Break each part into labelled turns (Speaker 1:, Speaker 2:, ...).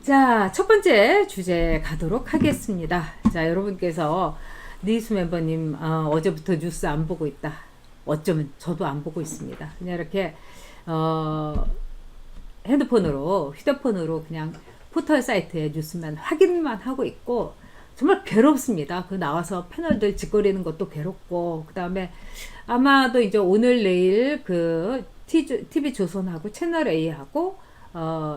Speaker 1: 자, 첫 번째 주제 가도록 하겠습니다. 자, 여러분께서 니스 멤버님 어제부터 뉴스 안 보고 있다. 어쩌면 저도 안 보고 있습니다. 그냥 이렇게 휴대폰으로 그냥 포털 사이트에 뉴스만 확인만 하고 있고 정말 괴롭습니다. 그 나와서 패널들 짓거리는 것도 괴롭고 그 다음에 아마도 이제 오늘 내일 그 TV조선하고 채널A하고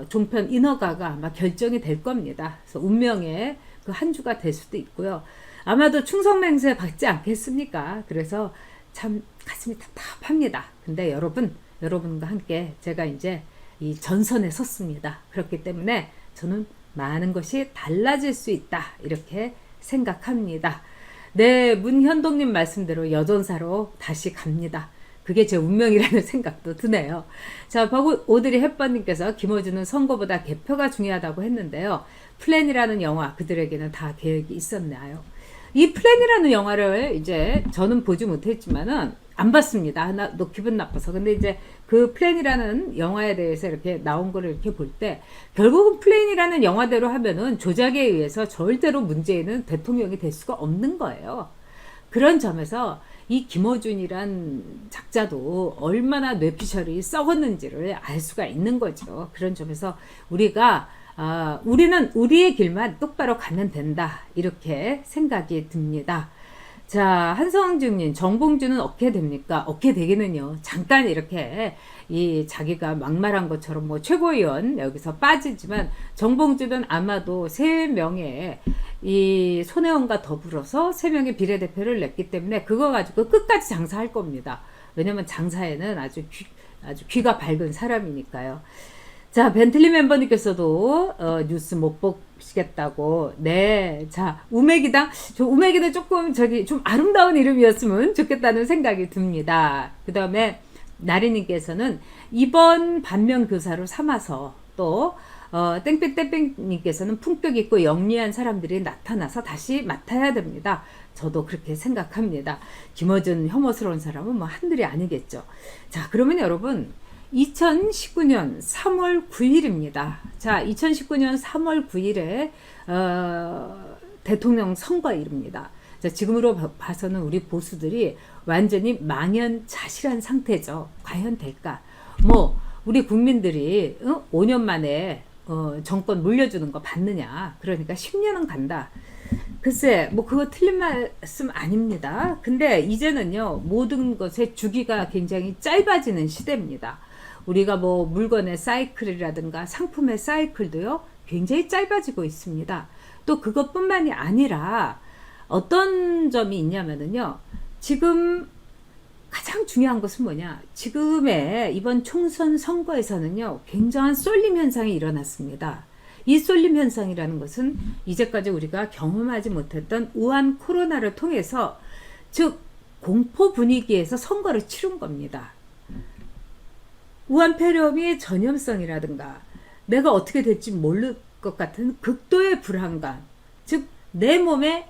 Speaker 1: 종편 인허가가 아마 결정이 될 겁니다. 그래서 운명의 그 한 주가 될 수도 있고요. 아마도 충성맹세 받지 않겠습니까? 그래서 참 가슴이 답답합니다. 근데 여러분과 함께 제가 이제 이 전선에 섰습니다. 그렇기 때문에 저는 많은 것이 달라질 수 있다. 이렇게 생각합니다. 네, 문현동님 말씀대로 여전사로 다시 갑니다. 그게 제 운명이라는 생각도 드네요. 자, 오드리 헵번님께서 김어준은 선거보다 개표가 중요하다고 했는데요. 플랜이라는 영화 그들에게는 다 계획이 있었나요? 이 플랜이라는 영화를 이제 저는 보지 못했지만은 안 봤습니다. 너 기분 나빠서. 근데 이제 그 플랜이라는 영화에 대해서 이렇게 나온 거를 이렇게 볼 때 결국은 플랜이라는 영화대로 하면은 조작에 의해서 절대로 문재인은 대통령이 될 수가 없는 거예요. 그런 점에서 이 김어준이란 작자도 얼마나 뇌피셜이 썩었는지를 알 수가 있는 거죠. 그런 점에서 우리는 우리의 길만 똑바로 가면 된다. 이렇게 생각이 듭니다. 자, 한성중님, 정봉주는 어떻게 됩니까? 어떻게 되기는요. 잠깐 이렇게 자기가 막말한 것처럼 뭐 최고위원 여기서 빠지지만 정봉주는 아마도 3명의 이 손혜원과 더불어서 3명의 비례대표를 냈기 때문에 그거 가지고 끝까지 장사할 겁니다. 왜냐면 장사에는 아주 귀가 밝은 사람이니까요. 자, 벤틀리 멤버님께서도 뉴스 못 보시겠다고. 네, 자, 우메기당. 우메기는 조금 좀 아름다운 이름이었으면 좋겠다는 생각이 듭니다. 그 다음에 나리님께서는 이번 반면교사로 삼아서 또 땡땡땡님께서는 품격 있고 영리한 사람들이 나타나서 다시 맡아야 됩니다. 저도 그렇게 생각합니다. 김어준 혐오스러운 사람은 뭐 한둘이 아니겠죠. 자, 그러면 여러분 2019년 3월 9일입니다. 자, 2019년 3월 9일에 대통령 선거일입니다. 자, 지금으로 봐서는 우리 보수들이 완전히 망연자실한 상태죠. 과연 될까? 뭐 우리 국민들이 5년 만에 정권 물려주는 거 받느냐? 그러니까 10년은 간다. 글쎄, 뭐 그거 틀린 말씀 아닙니다. 근데 이제는요, 모든 것의 주기가 굉장히 짧아지는 시대입니다. 우리가 뭐 물건의 사이클이라든가 상품의 사이클도요, 굉장히 짧아지고 있습니다. 또 그것뿐만이 아니라 어떤 점이 있냐면은요, 지금 가장 중요한 것은 뭐냐? 지금의 이번 총선 선거에서는요, 굉장한 쏠림 현상이 일어났습니다. 이 쏠림 현상이라는 것은 이제까지 우리가 경험하지 못했던 우한 코로나를 통해서, 즉 공포 분위기에서 선거를 치른 겁니다. 우한 폐렴의 전염성이라든가 내가 어떻게 될지 모를 것 같은 극도의 불안감, 즉 내 몸에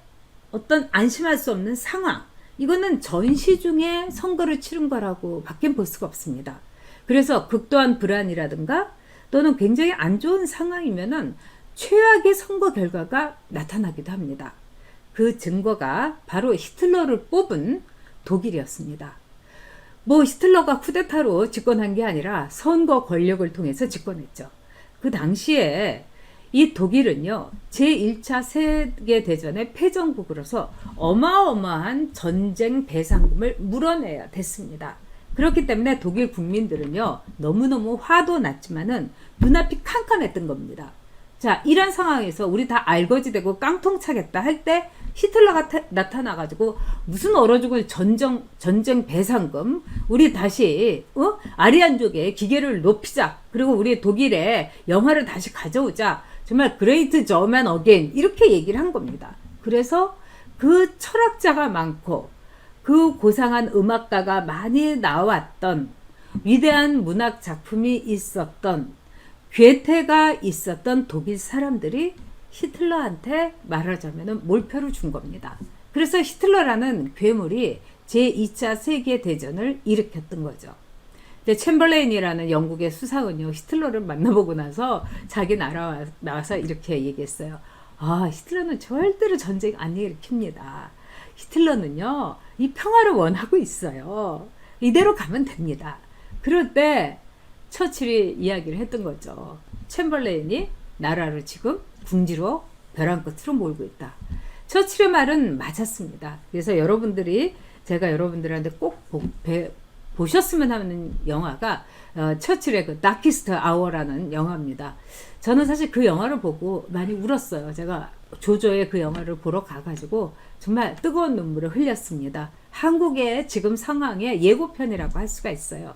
Speaker 1: 어떤 안심할 수 없는 상황, 이거는 전시 중에 선거를 치른 거라고 밖엔 볼 수가 없습니다. 그래서 극도한 불안이라든가 또는 굉장히 안 좋은 상황이면은 최악의 선거 결과가 나타나기도 합니다. 그 증거가 바로 히틀러를 뽑은 독일이었습니다. 뭐 히틀러가 쿠데타로 집권한 게 아니라 선거 권력을 통해서 집권했죠. 그 당시에 이 독일은요, 제1차 세계대전의 패전국으로서 어마어마한 전쟁 배상금을 물어내야 됐습니다. 그렇기 때문에 독일 국민들은요, 너무너무 화도 났지만은 눈앞이 캄캄했던 겁니다. 자, 이런 상황에서 우리 다 알거지되고 깡통 차겠다 할 때 히틀러가 나타나가지고 무슨 얼어 죽을 전쟁 배상금, 우리 다시 아리안족의 기계를 높이자, 그리고 우리 독일의 영화를 다시 가져오자, 정말 그레이트 저맨 어게인, 이렇게 얘기를 한 겁니다. 그래서 그 철학자가 많고 그 고상한 음악가가 많이 나왔던 위대한 문학 작품이 있었던 괴테가 있었던 독일 사람들이 히틀러한테 말하자면 몰표를 준 겁니다. 그래서 히틀러라는 괴물이 제2차 세계대전을 일으켰던 거죠. 근데 챔벌레인이라는 영국의 수상은요, 히틀러를 만나보고 나서 자기 나와서 이렇게 얘기했어요. 아, 히틀러는 절대로 전쟁 안 일으킵니다. 히틀러는요, 이 평화를 원하고 있어요. 이대로 가면 됩니다. 그럴 때 처칠이 이야기를 했던 거죠. 챔벌레인이 나라를 지금 궁지로 벼랑 끝으로 몰고 있다. 처칠의 말은 맞았습니다. 그래서 제가 여러분들한테 꼭 보셨으면 하는 영화가 처칠의 그 다키스트 아워라는 영화입니다. 저는 사실 그 영화를 보고 많이 울었어요. 제가 조조의 그 영화를 보러 가가지고 정말 뜨거운 눈물을 흘렸습니다. 한국의 지금 상황의 예고편이라고 할 수가 있어요.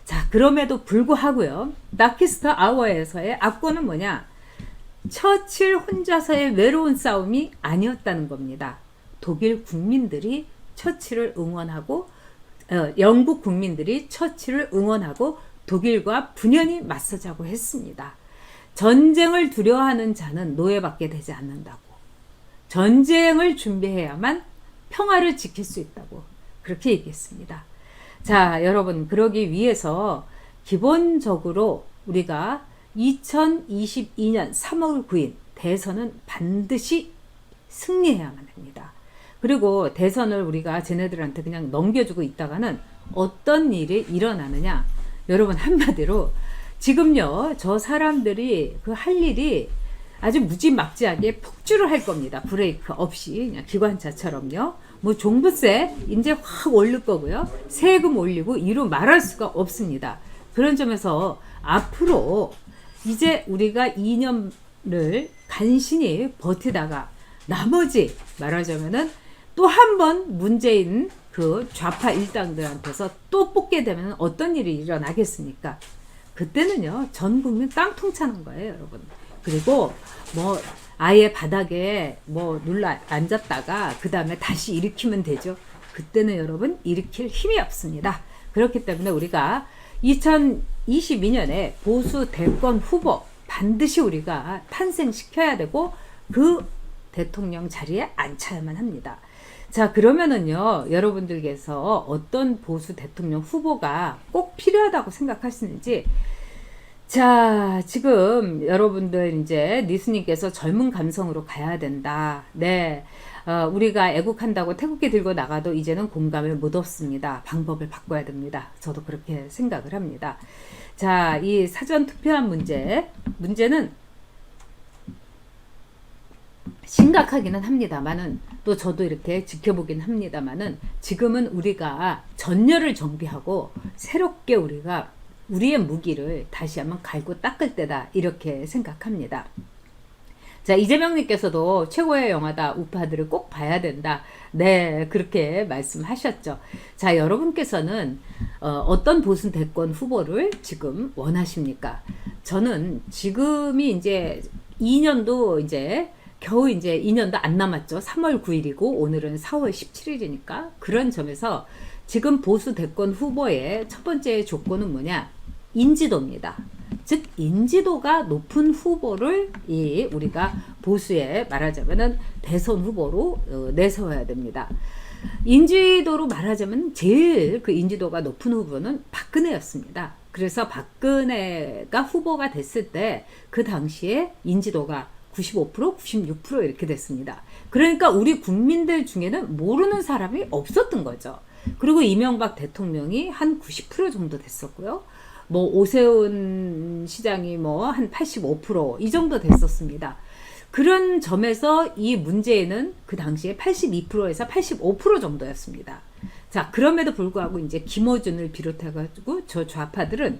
Speaker 1: 자, 그럼에도 불구하고요, 다키스트 아워에서의 압권은 뭐냐? 처칠 혼자서의 외로운 싸움이 아니었다는 겁니다. 독일 국민들이 처칠을 응원하고 영국 국민들이 처칠을 응원하고 독일과 분연히 맞서자고 했습니다. 전쟁을 두려워하는 자는 노예받게 되지 않는다고. 전쟁을 준비해야만 평화를 지킬 수 있다고 그렇게 얘기했습니다. 자, 여러분, 그러기 위해서 기본적으로 우리가 2022년 3월 9일 대선은 반드시 승리해야만 합니다. 그리고 대선을 우리가 쟤네들한테 그냥 넘겨주고 있다가는 어떤 일이 일어나느냐? 여러분, 한마디로 지금요, 저 사람들이 그 할 일이 아주 무지막지하게 폭주를 할 겁니다. 브레이크 없이 그냥 기관차처럼요. 뭐 종부세 이제 확 올릴 거고요. 세금 올리고 이루 말할 수가 없습니다. 그런 점에서 앞으로 이제 우리가 2년을 간신히 버티다가 나머지 말하자면은 또 한 번 문재인 그 좌파 일당들한테서 또 뽑게 되면 어떤 일이 일어나겠습니까? 그때는요, 전 국민 깡통 차는 거예요, 여러분. 그리고 뭐 아예 바닥에 뭐 눌러 앉았다가 그 다음에 다시 일으키면 되죠. 그때는 여러분 일으킬 힘이 없습니다. 그렇기 때문에 우리가 2022년에 보수 대권 후보 반드시 우리가 탄생시켜야 되고 그 대통령 자리에 앉혀야만 합니다. 자, 그러면은요, 여러분들께서 어떤 보수 대통령 후보가 꼭 필요하다고 생각하시는지, 자, 지금 여러분들 이제 니스님께서 젊은 감성으로 가야 된다. 네. 우리가 애국한다고 태국기 들고 나가도 이제는 공감을 못 얻습니다. 방법을 바꿔야 됩니다. 저도 그렇게 생각을 합니다. 자, 이 사전 투표한 문제는 심각하기는 합니다만은, 또 저도 이렇게 지켜보긴 합니다만은, 지금은 우리가 전열을 정비하고 새롭게 우리가 우리의 무기를 다시 한번 갈고 닦을 때다, 이렇게 생각합니다. 자, 이재명님께서도 최고의 영화다, 우파들을 꼭 봐야 된다. 네, 그렇게 말씀하셨죠. 자, 여러분께서는 어떤 보수 대권 후보를 지금 원하십니까? 저는 지금이 이제 2년도 이제 겨우 이제 2년도 안 남았죠. 3월 9일이고 오늘은 4월 17일이니까 그런 점에서 지금 보수 대권 후보의 첫 번째 조건은 뭐냐? 인지도입니다. 즉 인지도가 높은 후보를 우리가 보수에 말하자면은 대선 후보로 내세워야 됩니다. 인지도로 말하자면 제일 그 인지도가 높은 후보는 박근혜였습니다. 그래서 박근혜가 후보가 됐을 때 그 당시에 인지도가 95%, 96% 이렇게 됐습니다. 그러니까 우리 국민들 중에는 모르는 사람이 없었던 거죠. 그리고 이명박 대통령이 한 90% 정도 됐었고요. 뭐 오세훈 시장이 뭐 한 85% 이 정도 됐었습니다. 그런 점에서 이 문제는 그 당시에 82%에서 85% 정도였습니다. 자, 그럼에도 불구하고 이제 김어준을 비롯해가지고 저 좌파들은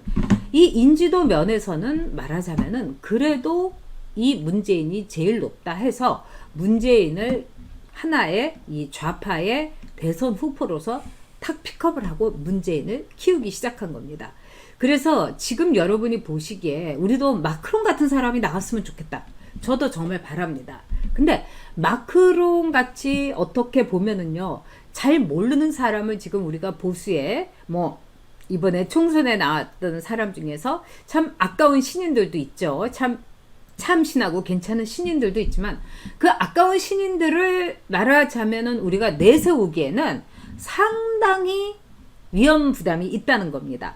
Speaker 1: 이 인지도 면에서는 말하자면은 그래도 이 문재인이 제일 높다 해서 문재인을 하나의 이 좌파의 대선 후보로서 탁 픽업을 하고 문재인을 키우기 시작한 겁니다. 그래서 지금 여러분이 보시기에 우리도 마크롱 같은 사람이 나왔으면 좋겠다. 저도 정말 바랍니다. 근데 마크롱 같이 어떻게 보면은요, 잘 모르는 사람을 지금 우리가 보수에 뭐 이번에 총선에 나왔던 사람 중에서 참 아까운 신인들도 있죠. 참 참신하고 괜찮은 신인들도 있지만 그 아까운 신인들을 말하자면은 우리가 내세우기에는 상당히 위험 부담이 있다는 겁니다.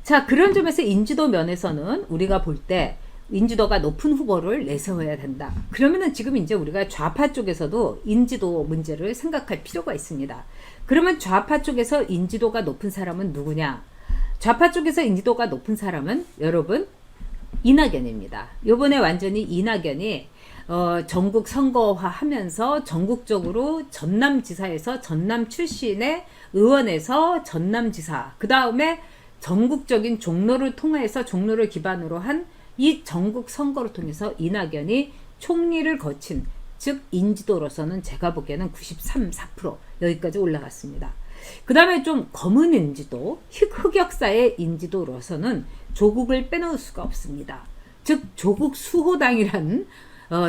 Speaker 1: 자, 그런 점에서 인지도 면에서는 우리가 볼 때 인지도가 높은 후보를 내세워야 된다. 그러면은 지금 이제 우리가 좌파 쪽에서도 인지도 문제를 생각할 필요가 있습니다. 그러면 좌파 쪽에서 인지도가 높은 사람은 누구냐? 좌파 쪽에서 인지도가 높은 사람은 여러분 이낙연입니다. 요번에 완전히 이낙연이 전국 선거화 하면서 전국적으로 전남지사에서 전남 출신의 의원에서 전남지사, 그 다음에 전국적인 종로를 통해서 종로를 기반으로 한 이 전국 선거를 통해서 이낙연이 총리를 거친, 즉 인지도로서는 제가 보기에는 93, 4% 여기까지 올라갔습니다. 그 다음에 좀 검은 인지도, 흑역사의 인지도로서는 조국을 빼놓을 수가 없습니다. 즉 조국 수호당이라는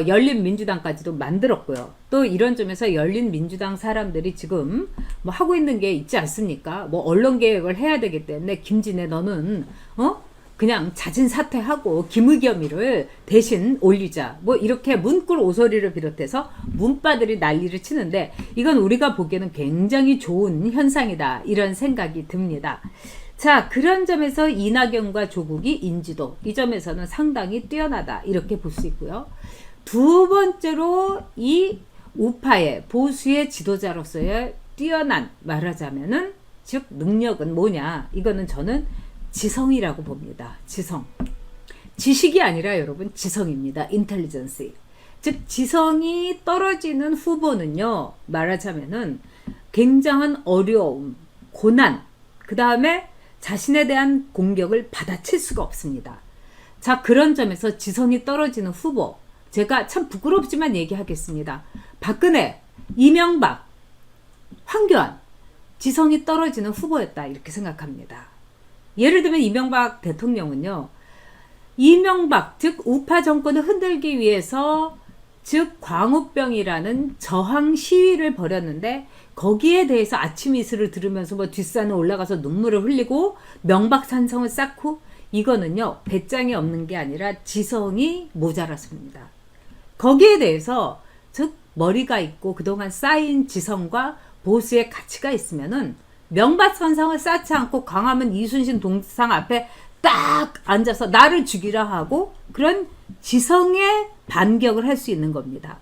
Speaker 1: 열린민주당까지도 만들었고요. 또 이런 점에서 열린민주당 사람들이 지금 뭐 하고 있는 게 있지 않습니까? 뭐 언론개혁을 해야 되기 때문에 김진애 너는 그냥 자진 사퇴하고 김의겸이를 대신 올리자. 뭐 이렇게 문꿀 오소리를 비롯해서 문바들이 난리를 치는데 이건 우리가 보기에는 굉장히 좋은 현상이다. 이런 생각이 듭니다. 자, 그런 점에서 이낙연과 조국이 인지도, 이 점에서는 상당히 뛰어나다. 이렇게 볼 수 있고요. 두 번째로 이 우파의 보수의 지도자로서의 뛰어난, 말하자면은 즉 능력은 뭐냐? 이거는 저는 지성이라고 봅니다. 지성. 지식이 아니라 여러분 지성입니다. 인텔리전스. 즉 지성이 떨어지는 후보는요. 말하자면은 굉장한 어려움, 고난, 그 다음에 자신에 대한 공격을 받아칠 수가 없습니다. 자, 그런 점에서 지성이 떨어지는 후보, 제가 참 부끄럽지만 얘기하겠습니다. 박근혜, 이명박, 황교안, 지성이 떨어지는 후보였다. 이렇게 생각합니다. 예를 들면 이명박 대통령은요. 이명박, 즉 우파 정권을 흔들기 위해서 즉 광우병이라는 저항 시위를 벌였는데 거기에 대해서 아침 이슬을 들으면서 뭐 뒷산에 올라가서 눈물을 흘리고 명박산성을 쌓고 이거는요. 배짱이 없는 게 아니라 지성이 모자랐습니다. 거기에 대해서 즉 머리가 있고 그동안 쌓인 지성과 보수의 가치가 있으면은 명박산성을 쌓지 않고 광화문 이순신 동상 앞에 딱 앉아서 나를 죽이라 하고 그런 지성의 반격을 할 수 있는 겁니다.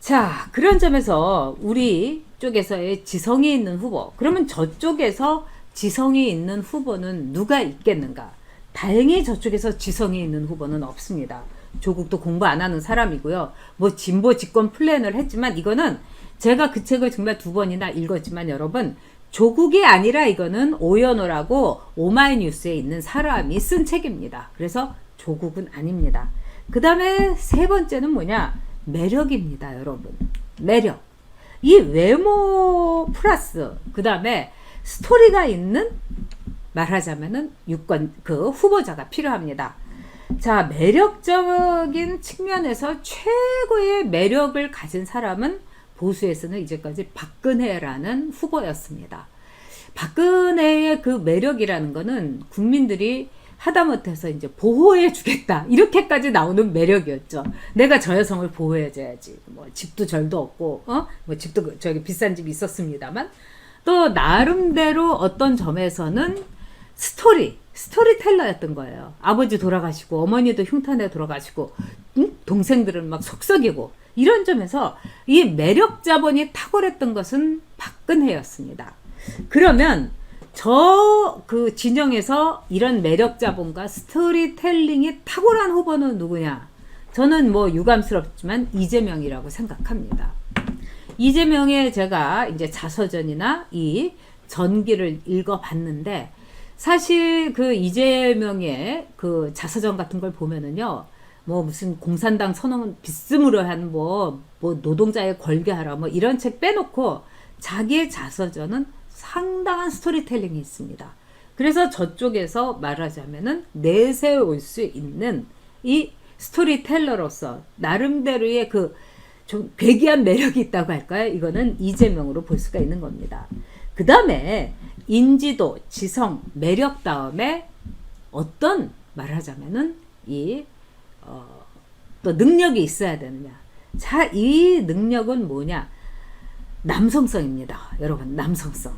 Speaker 1: 자, 그런 점에서 우리 쪽에서의 지성이 있는 후보, 그러면 저쪽에서 지성이 있는 후보는 누가 있겠는가? 다행히 저쪽에서 지성이 있는 후보는 없습니다. 조국도 공부 안 하는 사람이고요. 뭐 진보 집권 플랜을 했지만 이거는 제가 그 책을 정말 2번이나 읽었지만 여러분 조국이 아니라 이거는 오연호라고 오마이뉴스에 있는 사람이 쓴 책입니다. 그래서 조국은 아닙니다. 그 다음에 세 번째는 뭐냐? 매력입니다, 여러분. 매력. 이 외모 플러스 그 다음에 스토리가 있는 말하자면은 유권 그 후보자가 필요합니다. 자, 매력적인 측면에서 최고의 매력을 가진 사람은 보수에서는 이제까지 박근혜라는 후보였습니다. 박근혜의 그 매력이라는 거는 국민들이 하다못해서 이제 보호해 주겠다 이렇게까지 나오는 매력이었죠. 내가 저 여성을 보호해 줘야지. 뭐 집도 절도 없고 뭐 집도 저기 비싼 집이 있었습니다만 또 나름대로 어떤 점에서는 스토리텔러였던 거예요. 아버지 돌아가시고 어머니도 흉탄에 돌아가시고 동생들은 막 속썩이고 이런 점에서 이 매력 자본이 탁월했던 것은 박근혜였습니다. 그러면 저 그 진영에서 이런 매력 자본과 스토리텔링이 탁월한 후보는 누구냐? 저는 뭐 유감스럽지만 이재명이라고 생각합니다. 이재명의 제가 이제 자서전이나 이 전기를 읽어봤는데 사실 그 이재명의 그 자서전 같은 걸 보면은요. 뭐 무슨 공산당 선언 비스무리한 뭐 노동자의 권리하라 뭐 이런 책 빼놓고 자기의 자서전은 상당한 스토리텔링이 있습니다. 그래서 저쪽에서 말하자면은 내세울 수 있는 이 스토리텔러로서 나름대로의 그 좀 괴기한 매력이 있다고 할까요? 이거는 이재명으로 볼 수가 있는 겁니다. 그 다음에 인지도, 지성, 매력 다음에 어떤 말하자면은 이 또 능력이 있어야 되느냐. 자, 이 능력은 뭐냐? 남성성입니다. 여러분, 남성성.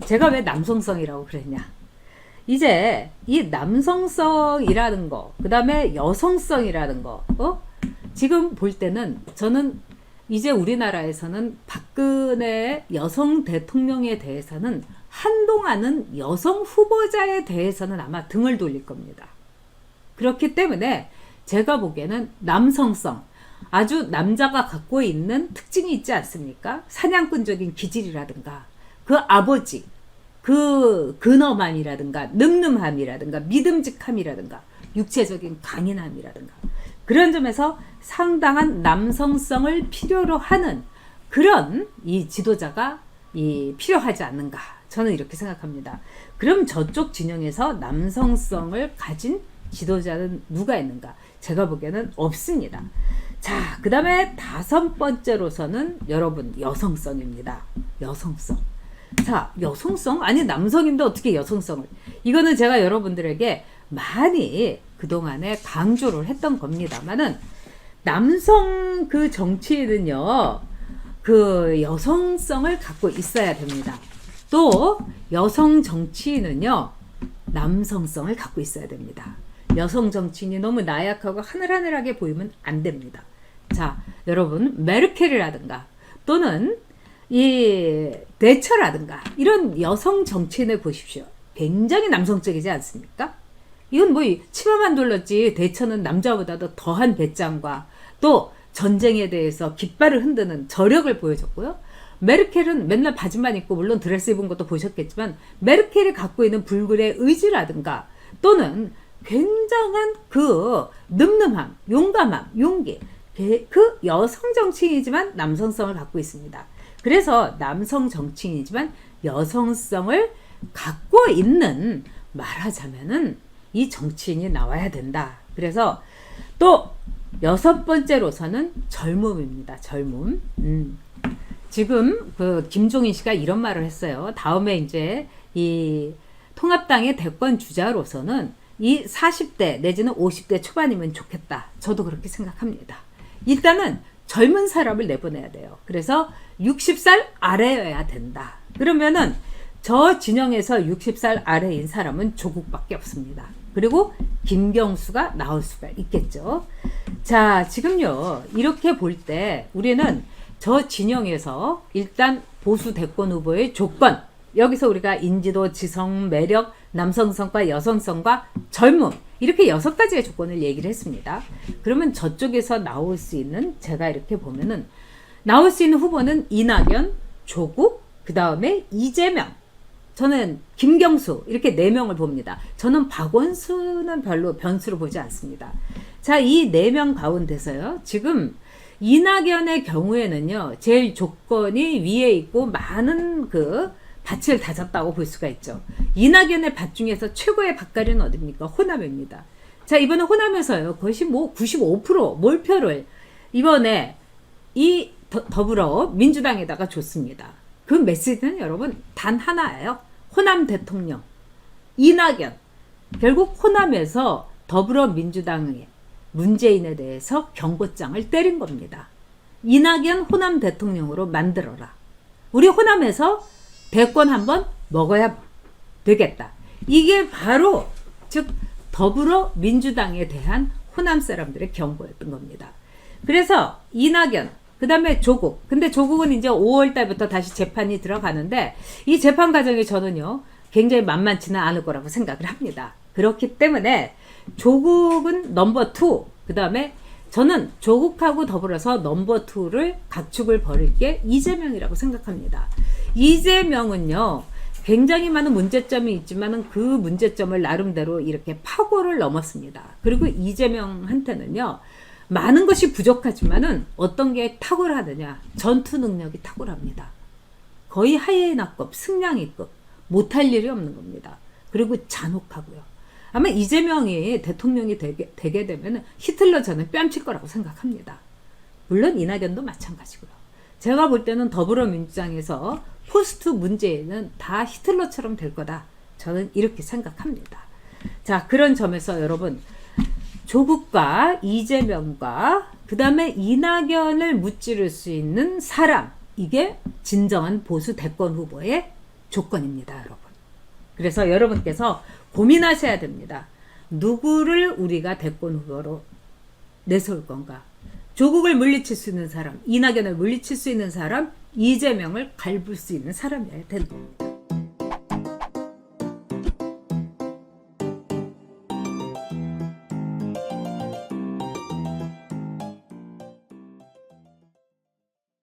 Speaker 1: 제가 왜 남성성이라고 그랬냐? 이제 이 남성성이라는 거, 그 다음에 여성성이라는 거, 지금 볼 때는 저는 이제 우리나라에서는 박근혜 여성 대통령에 대해서는 한동안은 여성 후보자에 대해서는 아마 등을 돌릴 겁니다. 그렇기 때문에 제가 보기에는 남성성, 아주 남자가 갖고 있는 특징이 있지 않습니까? 사냥꾼적인 기질이라든가 그 아버지, 그 근엄함이라든가 늠름함이라든가 믿음직함이라든가 육체적인 강인함이라든가 그런 점에서 상당한 남성성을 필요로 하는 그런 이 지도자가 필요하지 않는가 저는 이렇게 생각합니다. 그럼 저쪽 진영에서 남성성을 가진 지도자는 누가 있는가? 제가 보기에는 없습니다. 자, 그 다음에 5번째로서는 여러분 여성성입니다. 여성성. 자, 여성성? 아니 남성인데 어떻게 여성성을? 이거는 제가 여러분들에게 많이 그동안에 강조를 했던 겁니다만은 남성 그 정치인은요 그 여성성을 갖고 있어야 됩니다. 또 여성 정치인은요 남성성을 갖고 있어야 됩니다. 여성 정치인이 너무 나약하고 하늘하늘하게 보이면 안 됩니다. 자, 여러분 메르켈이라든가 또는 이 대처라든가 이런 여성 정치인을 보십시오. 굉장히 남성적이지 않습니까? 이건 뭐 치마만 둘렀지 대처는 남자보다도 더한 배짱과 또 전쟁에 대해서 깃발을 흔드는 저력을 보여줬고요. 메르켈은 맨날 바지만 입고 물론 드레스 입은 것도 보셨겠지만 메르켈이 갖고 있는 불굴의 의지라든가 또는 굉장한 그 늠름함, 용감함, 용기 그 여성 정치인이지만 남성성을 갖고 있습니다. 그래서 남성 정치인이지만 여성성을 갖고 있는 말하자면은 이 정치인이 나와야 된다. 그래서 또 6번째로서는 젊음입니다. 젊음. 지금 그 김종인 씨가 이런 말을 했어요. 다음에 이제 이 통합당의 대권 주자로서는 이 40대 내지는 50대 초반이면 좋겠다. 저도 그렇게 생각합니다. 일단은 젊은 사람을 내보내야 돼요. 그래서 60살 아래여야 된다. 그러면은 저 진영에서 60살 아래인 사람은 조국밖에 없습니다. 그리고 김경수가 나올 수가 있겠죠. 자, 지금요 이렇게 볼 때 우리는 저 진영에서 일단 보수 대권 후보의 조건, 여기서 우리가 인지도, 지성, 매력, 남성성과 여성성과 젊음 이렇게 6가지의 조건을 얘기를 했습니다. 그러면 저쪽에서 나올 수 있는 제가 이렇게 보면은 나올 수 있는 후보는 이낙연, 조국, 그 다음에 이재명, 저는 김경수 이렇게 4명을 봅니다. 저는 박원순은 별로 변수로 보지 않습니다. 자, 이 4명 가운데서요. 지금 이낙연의 경우에는요. 제일 조건이 위에 있고 많은 그 밭을 다졌다고 볼 수가 있죠. 이낙연의 밭 중에서 최고의 밭갈이는 어디입니까? 호남입니다. 자, 이번에 호남에서요. 그것이 뭐 95% 몰표를 이번에 이 더불어 민주당에다가 줬습니다. 그 메시지는 여러분 단 하나예요. 호남 대통령 이낙연. 결국 호남에서 더불어민주당의 문재인에 대해서 경고장을 때린 겁니다. 이낙연 호남 대통령으로 만들어라. 우리 호남에서 대권 한번 먹어야 되겠다. 이게 바로 즉 더불어민주당에 대한 호남 사람들의 경고였던 겁니다. 그래서 이낙연 그 다음에 조국. 근데 조국은 이제 5월 달부터 다시 재판이 들어가는데 이 재판 과정이 저는요 굉장히 만만치는 않을 거라고 생각을 합니다. 그렇기 때문에 조국은 넘버 2. 그 다음에 저는 조국하고 더불어서 넘버 2를 각축을 벌일 게 이재명이라고 생각합니다. 이재명은요 굉장히 많은 문제점이 있지만 그 문제점을 나름대로 이렇게 파고를 넘었습니다. 그리고 이재명한테는요 많은 것이 부족하지만은 어떤 게 탁월하느냐? 전투 능력이 탁월합니다. 거의 하이에나급, 승냥이급 못할 일이 없는 겁니다. 그리고 잔혹하고요. 아마 이재명이 대통령이 되게 되면 히틀러 저는 뺨칠 거라고 생각합니다. 물론 이낙연도 마찬가지고요. 제가 볼 때는 더불어민주당에서 포스트 문재인은 다 히틀러처럼 될 거다. 저는 이렇게 생각합니다. 자, 그런 점에서 여러분 조국과 이재명과 그 다음에 이낙연을 무찌를 수 있는 사람, 이게 진정한 보수 대권 후보의 조건입니다, 여러분. 그래서 여러분께서 고민하셔야 됩니다. 누구를 우리가 대권 후보로 내세울 건가? 조국을 물리칠 수 있는 사람, 이낙연을 물리칠 수 있는 사람, 이재명을 갈굴 수 있는 사람이어야 된다.